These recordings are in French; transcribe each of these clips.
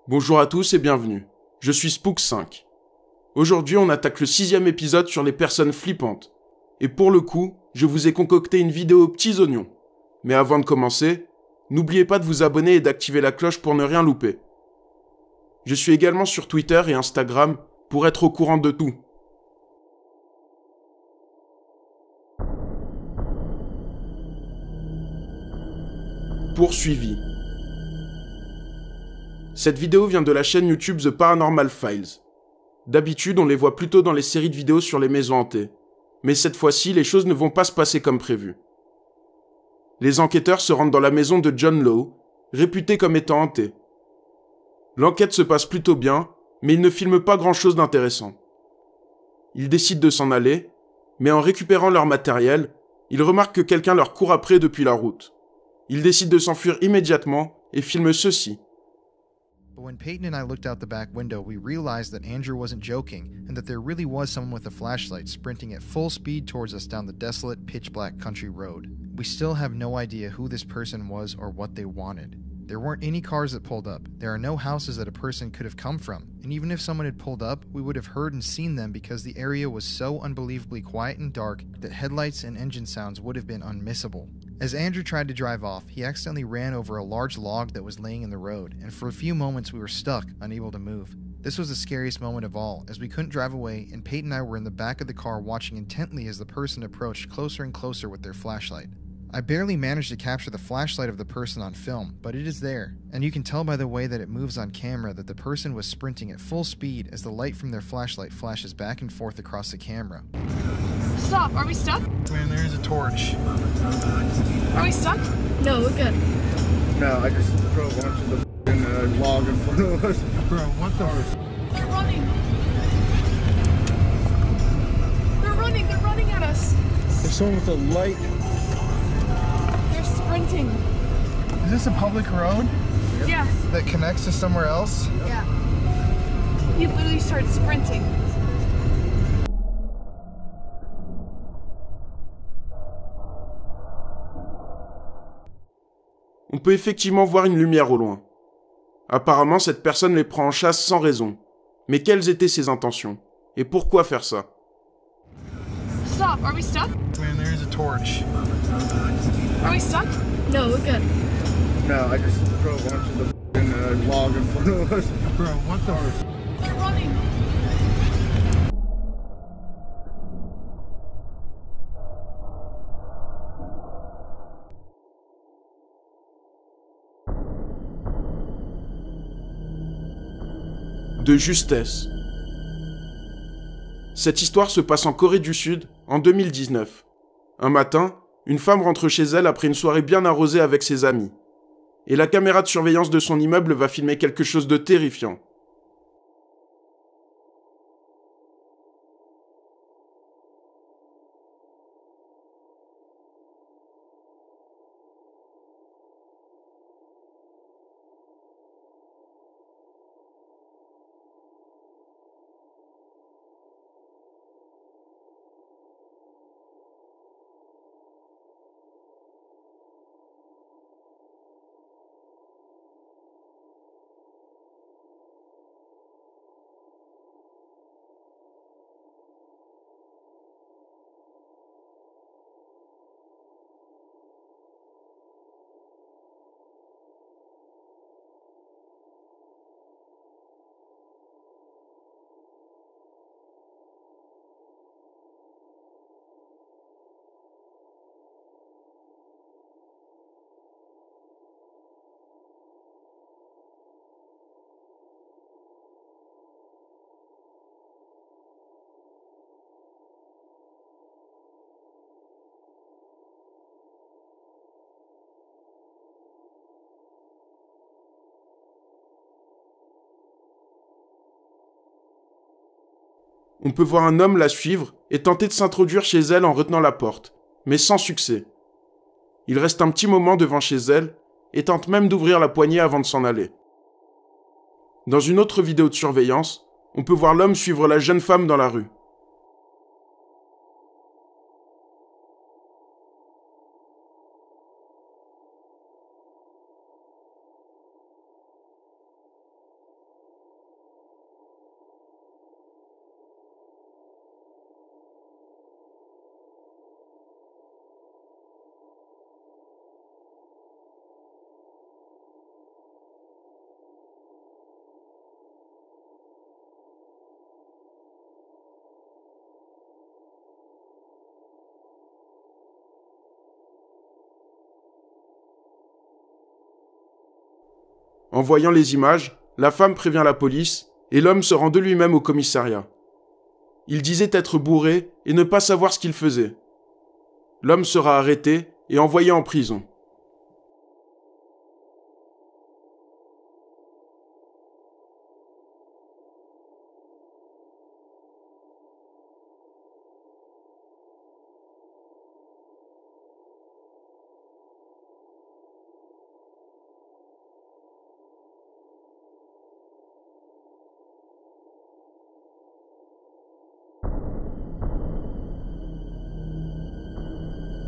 Bonjour à tous et bienvenue. Je suis Spook5. Aujourd'hui, on attaque le 6e épisode sur les personnes flippantes. Et pour le coup, je vous ai concocté une vidéo aux petits oignons. Mais avant de commencer, n'oubliez pas de vous abonner et d'activer la cloche pour ne rien louper. Je suis également sur Twitter et Instagram pour être au courant de tout. Poursuivi. Cette vidéo vient de la chaîne YouTube The Paranormal Files. D'habitude, on les voit plutôt dans les séries de vidéos sur les maisons hantées. Mais cette fois-ci, les choses ne vont pas se passer comme prévu. Les enquêteurs se rendent dans la maison de John Lowe, réputé comme étant hanté. L'enquête se passe plutôt bien, mais ils ne filment pas grand-chose d'intéressant. Ils décident de s'en aller, mais en récupérant leur matériel, ils remarquent que quelqu'un leur court après depuis la route. Ils décident de s'enfuir immédiatement et filment ceci. But when Peyton and I looked out the back window, we realized that Andrew wasn't joking and that there really was someone with a flashlight sprinting at full speed towards us down the desolate, pitch-black country road. We still have no idea who this person was or what they wanted. There weren't any cars that pulled up. There are no houses that a person could have come from. And even if someone had pulled up, we would have heard and seen them because the area was so unbelievably quiet and dark that headlights and engine sounds would have been unmissable. As Andrew tried to drive off, he accidentally ran over a large log that was laying in the road, and for a few moments we were stuck, unable to move. This was the scariest moment of all, as we couldn't drive away, and Peyton and I were in the back of the car watching intently as the person approached closer and closer with their flashlight. I barely managed to capture the flashlight of the person on film, but it is there, and you can tell by the way that it moves on camera that the person was sprinting at full speed as the light from their flashlight flashes back and forth across the camera. Stop, are we stuck? Man, there is a torch. Are we stuck? No, we're good. No, I just drove onto the f***ing log in front of us. Bro, what the f***? They're running. They're running at us. There's someone with a light. They're sprinting. Is this a public road Yeah, that connects to somewhere else? yeah. He literally started sprinting. On peut effectivement voir une lumière au loin. Apparemment, cette personne les prend en chasse sans raison. Mais quelles étaient ses intentions? Et pourquoi faire ça? Stop, are we stuck? Man, there is a torch. Are we stuck? No, we're good. No, I just drove onto the f***ing log in front of us. Bro, what the f***? They're running. De justesse. Cette histoire se passe en Corée du Sud, en 2019. Un matin, une femme rentre chez elle après une soirée bien arrosée avec ses amis. Et la caméra de surveillance de son immeuble va filmer quelque chose de terrifiant. On peut voir un homme la suivre et tenter de s'introduire chez elle en retenant la porte, mais sans succès. Il reste un petit moment devant chez elle et tente même d'ouvrir la poignée avant de s'en aller. Dans une autre vidéo de surveillance, on peut voir l'homme suivre la jeune femme dans la rue. En voyant les images, la femme prévient la police et l'homme se rend de lui-même au commissariat. Il disait être bourré et ne pas savoir ce qu'il faisait. L'homme sera arrêté et envoyé en prison.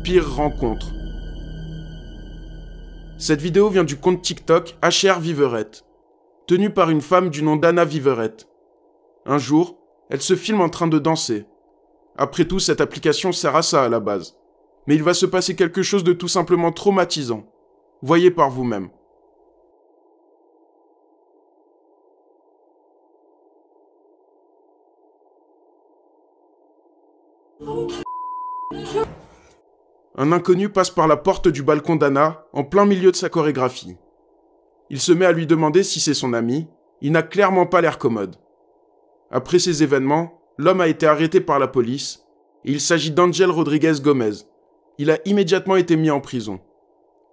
Pire rencontre. Cette vidéo vient du compte TikTok HR Viverette, tenu par une femme du nom d'Anna Viverette. Un jour, elle se filme en train de danser. Après tout, cette application sert à ça à la base. Mais il va se passer quelque chose de tout simplement traumatisant. Voyez par vous-même. Un inconnu passe par la porte du balcon d'Anna, en plein milieu de sa chorégraphie. Il se met à lui demander si c'est son ami. Il n'a clairement pas l'air commode. Après ces événements, l'homme a été arrêté par la police, et il s'agit d'Angel Rodriguez Gomez. Il a immédiatement été mis en prison.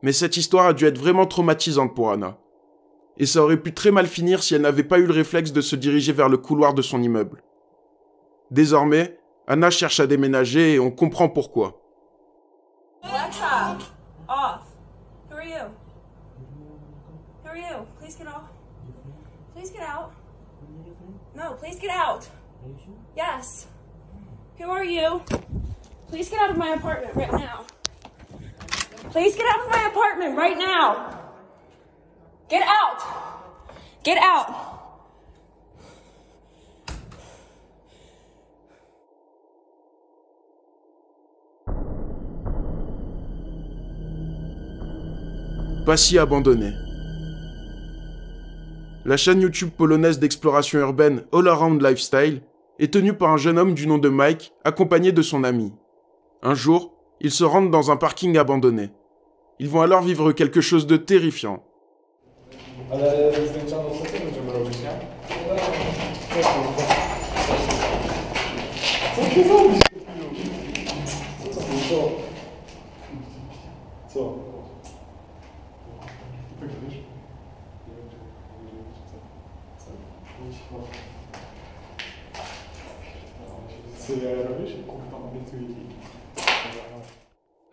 Mais cette histoire a dû être vraiment traumatisante pour Anna. Et ça aurait pu très mal finir si elle n'avait pas eu le réflexe de se diriger vers le couloir de son immeuble. Désormais, Anna cherche à déménager et on comprend pourquoi. Alexa, off. Who are you? Who are you? Please get off. Please get out. No, please get out. Yes. Who are you? Please get out of my apartment right now. Please get out of my apartment right now. Get out. Get out. Passy abandonné. La chaîne YouTube polonaise d'exploration urbaine All Around Lifestyle est tenue par un jeune homme du nom de Mike, accompagné de son ami. Un jour, ils se rendent dans un parking abandonné. Ils vont alors vivre quelque chose de terrifiant.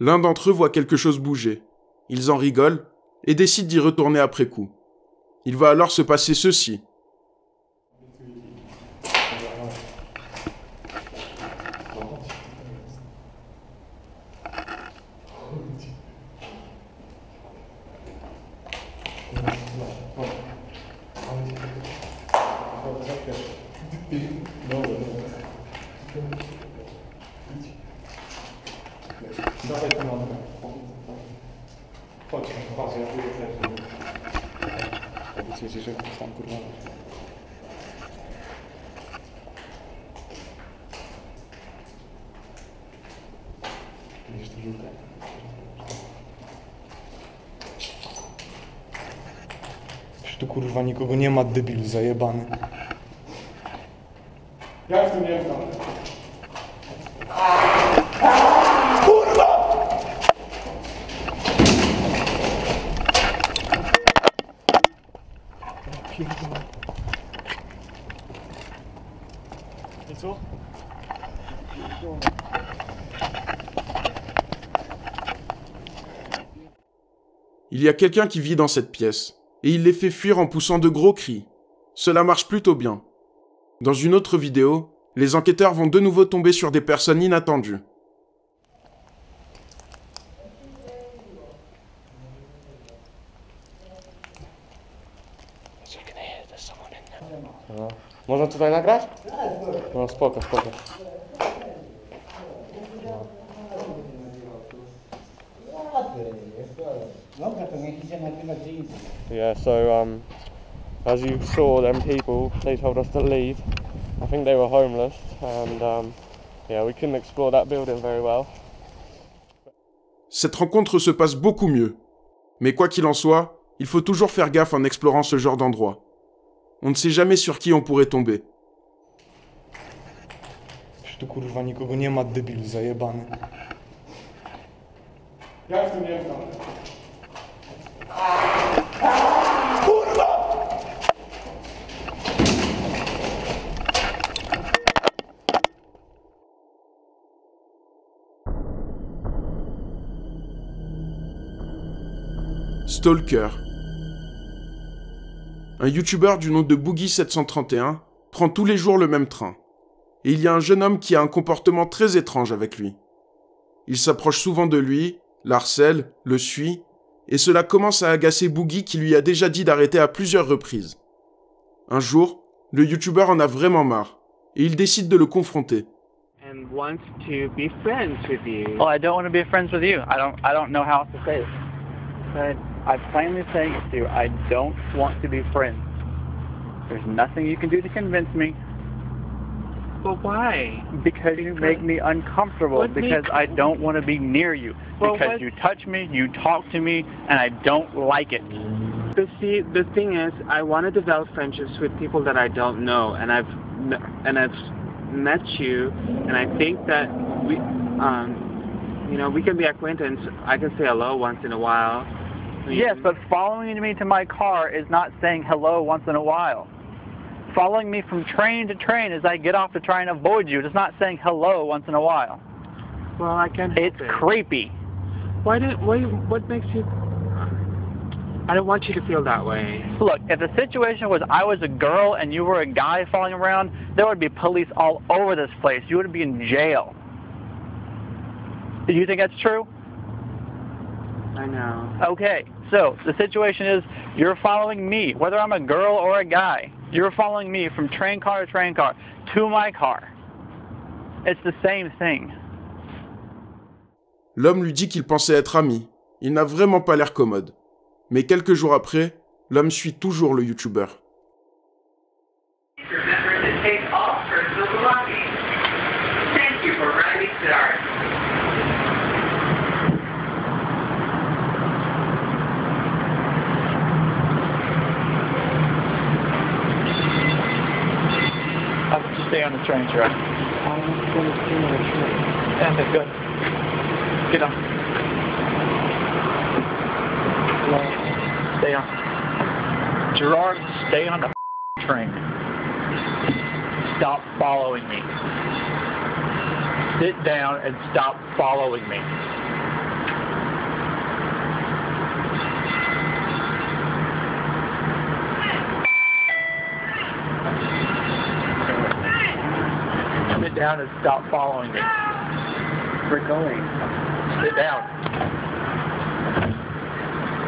L'un d'entre eux voit quelque chose bouger. Ils en rigolent et décident d'y retourner après coup. Il va alors se passer ceci. Tu kurwa nikogo nie ma, debilu zajebany. Jak tu nie ma? Kurwa! I co? Il y a quelqu'un qui vit dans cette pièce, et il les fait fuir en poussant de gros cris. Cela marche plutôt bien. Dans une autre vidéo, les enquêteurs vont de nouveau tomber sur des personnes inattendues. No. Można tutaj nagrać? No spoko, spoko. Yeah, so as you saw, them people, they told us to leave. I think they were homeless, and yeah, we couldn't explore that building very well. Cette rencontre se passe beaucoup mieux. Mais quoi qu'il en soit, Il faut toujours faire gaffe en explorant ce genre d'endroit. On ne sait jamais sur qui on pourrait tomber. Tu kurwa nikogo nie ma, debilu zajebany. Jak tu nie znam? Stalker. Un youtubeur du nom de Boogie731 prend tous les jours le même train. Et il y a un jeune homme qui a un comportement très étrange avec lui. Il s'approche souvent de lui, l'harcèle, le suit, et cela commence à agacer Boogie qui lui a déjà dit d'arrêter à plusieurs reprises. Un jour, le youtubeur en a vraiment marre, et il décide de le confronter. And wants to be friends with you. Well, I don't want to be friends with you. I don't know how else to say it. But I'm plainly saying it to you. I don't want to be friends. There's nothing you can do to convince me. But why? Because you make me uncomfortable. Because I don't want to be near you. Well, Because you touch me, you talk to me, and I don't like it. But see, the thing is, I want to develop friendships with people that I don't know, and I've met you, and I think that we can be acquaintances. I can say hello once in a while. Yes, but following me to my car is not saying hello once in a while. Following me from train to train as I get off to try and avoid you is not saying hello once in a while. Well, I can't help It's it. creepy. What makes you... I don't want you to feel that way. Look, if the situation was I was a girl and you were a guy following around, there would be police all over this place. You would be in jail. Do you think that's true? I know. Okay, so the situation is you're following me, whether I'm a girl or a guy. You're following me from train car to my car. It's the same thing. L'homme lui dit qu'il pensait être ami. Il n'a vraiment pas l'air commode. Mais quelques jours après, l'homme suit toujours le youtubeur. I'll just stay on the train track. I'm going to stay on the train. Yeah, good. Get on. Stay on. Gerard, stay on the train. Stop following me. Sit down and stop following me. Sit down and stop following me. We're going. Sit down.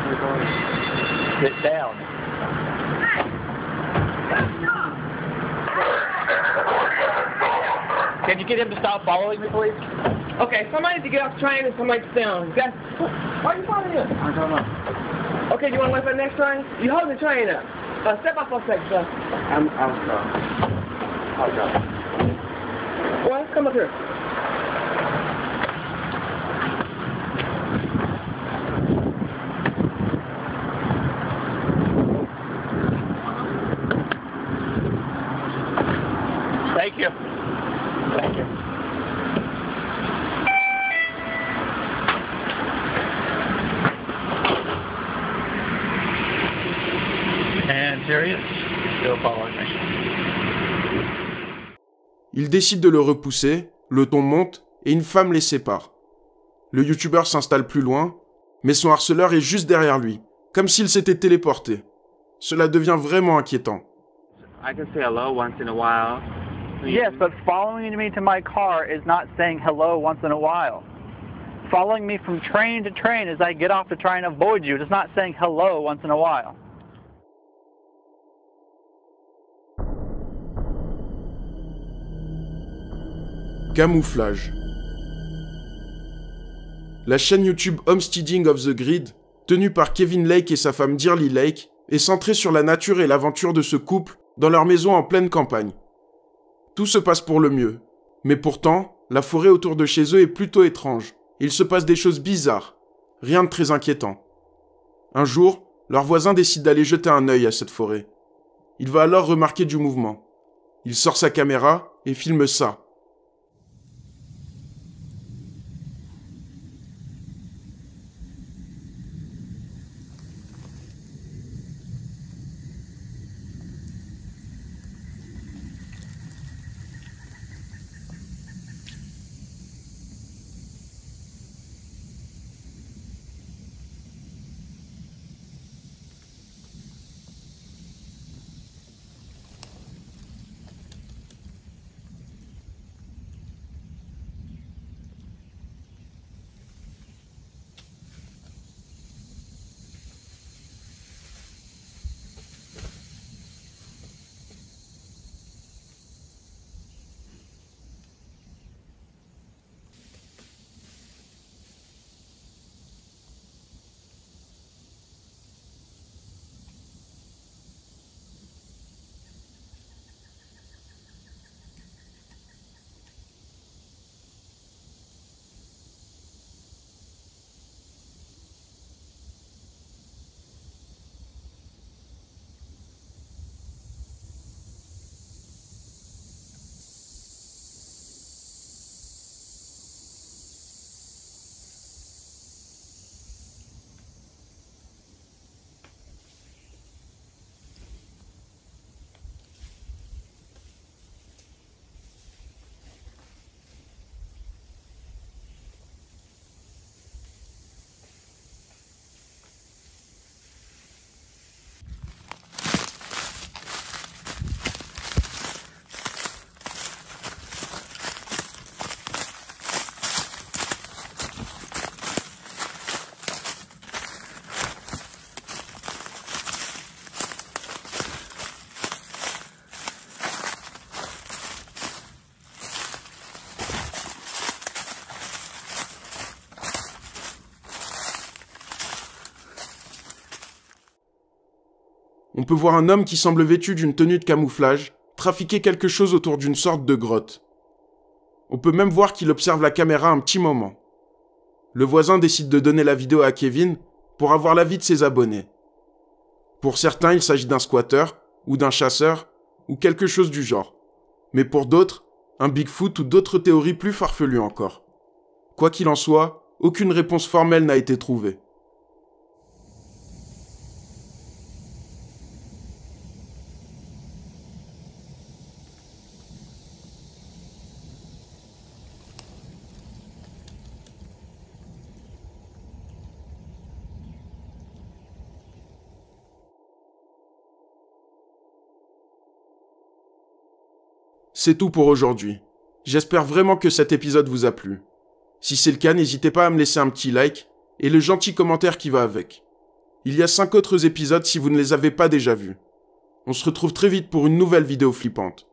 We're going. Sit down. Can you get him to stop following me, please? Okay, somebody needs to get off the train and somebody sit down. Guys, why are you following him? I don't know. Okay, you want to wait for the next train? You holding the train up. Step up for a second, sir. I'll go. I'll go. Boy, come up here. Thank you. Thank you. And here he is, still following me. Il décide de le repousser, le ton monte et une femme les sépare. Le youtubeur s'installe plus loin, mais son harceleur est juste derrière lui, comme s'il s'était téléporté. Cela devient vraiment inquiétant. I can say hello once in a while. Yes, but following me to my car is not saying hello once in a while. Following me from train to train as I get off to try and avoid you is not saying hello once in a while. Camouflage. La chaîne YouTube Homesteading of the Grid, tenue par Kevin Lake et sa femme Dearly Lake, est centrée sur la nature et l'aventure de ce couple dans leur maison en pleine campagne. Tout se passe pour le mieux, mais pourtant, la forêt autour de chez eux est plutôt étrange. Il se passe des choses bizarres, rien de très inquiétant. Un jour, leur voisin décide d'aller jeter un œil à cette forêt. Il va alors remarquer du mouvement. Il sort sa caméra et filme ça. On peut voir un homme qui semble vêtu d'une tenue de camouflage, trafiquer quelque chose autour d'une sorte de grotte. On peut même voir qu'il observe la caméra un petit moment. Le voisin décide de donner la vidéo à Kevin pour avoir l'avis de ses abonnés. Pour certains, il s'agit d'un squatter, ou d'un chasseur, ou quelque chose du genre. Mais pour d'autres, un Bigfoot ou d'autres théories plus farfelues encore. Quoi qu'il en soit, aucune réponse formelle n'a été trouvée. C'est tout pour aujourd'hui. J'espère vraiment que cet épisode vous a plu. Si c'est le cas, n'hésitez pas à me laisser un petit like et le gentil commentaire qui va avec. Il y a 5 autres épisodes si vous ne les avez pas déjà vus. On se retrouve très vite pour une nouvelle vidéo flippante.